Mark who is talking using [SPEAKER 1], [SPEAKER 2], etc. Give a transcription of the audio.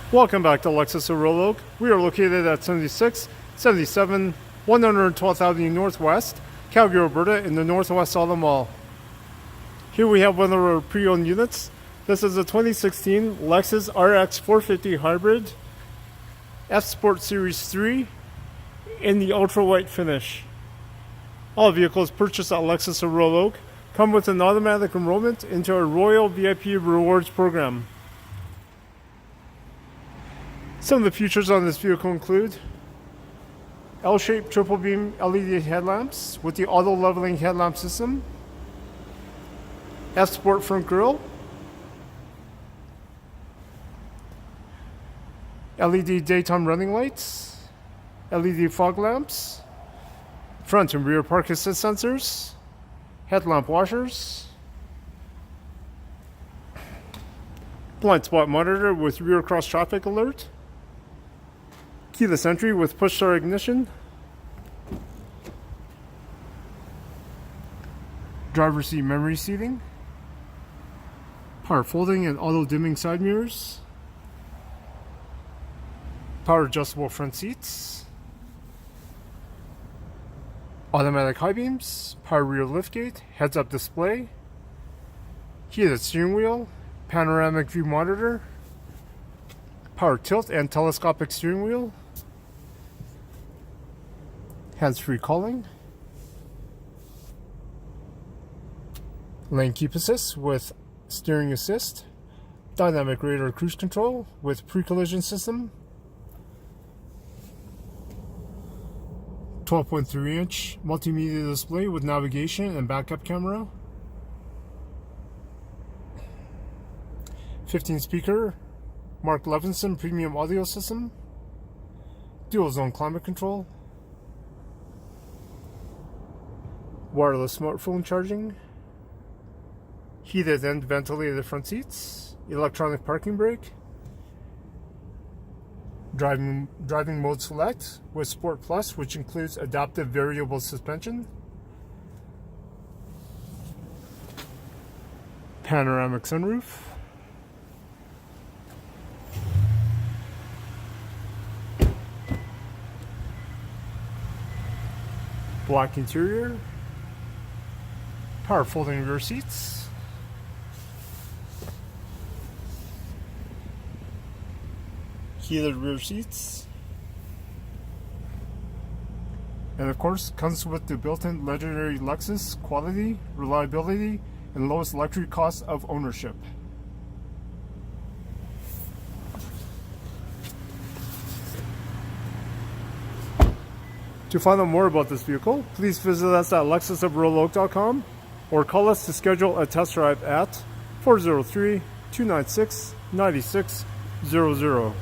[SPEAKER 1] Welcome back to Lexus of Royal Oak. We are located at 7677 112th Avenue Northwest, Calgary, Alberta, in the Northwest Auto Mall. Here we have one of our pre-owned units. This is a 2016 Lexus RX450 Hybrid F Sport Series 3 in the ultra white finish. All vehicles purchased at Lexus of Royal Oak come with an automatic enrollment into our Royal VIP Rewards program. Some of the features on this vehicle include L-shaped triple beam LED headlamps with the auto leveling headlamp system, F Sport front grille, LED daytime running lights, LED fog lamps, front and rear park assist sensors, headlamp washers, blind spot monitor with rear cross traffic alert, keyless entry with push start ignition, driver's seat memory seating, power folding and auto dimming side mirrors, power adjustable front seats, automatic high beams, power rear liftgate, heads up display, heated steering wheel, panoramic view monitor, power tilt and telescopic steering wheel, hands-free calling, lane keep assist with steering assist, dynamic radar cruise control with pre-collision system, 12.3-inch multimedia display with navigation and backup camera, 15-speaker Mark Levinson premium audio system, dual zone climate control, wireless smartphone charging, heated and ventilated front seats, electronic parking brake, driving mode select with Sport Plus, which includes adaptive variable suspension, panoramic sunroof, black interior, power folding rear seats, heated rear seats, and of course comes with the built-in legendary Lexus quality, reliability, and lowest electric cost of ownership. To find out more about this vehicle, please visit us at lexusofroyaloak.com or call us to schedule a test drive at 403-296-9600.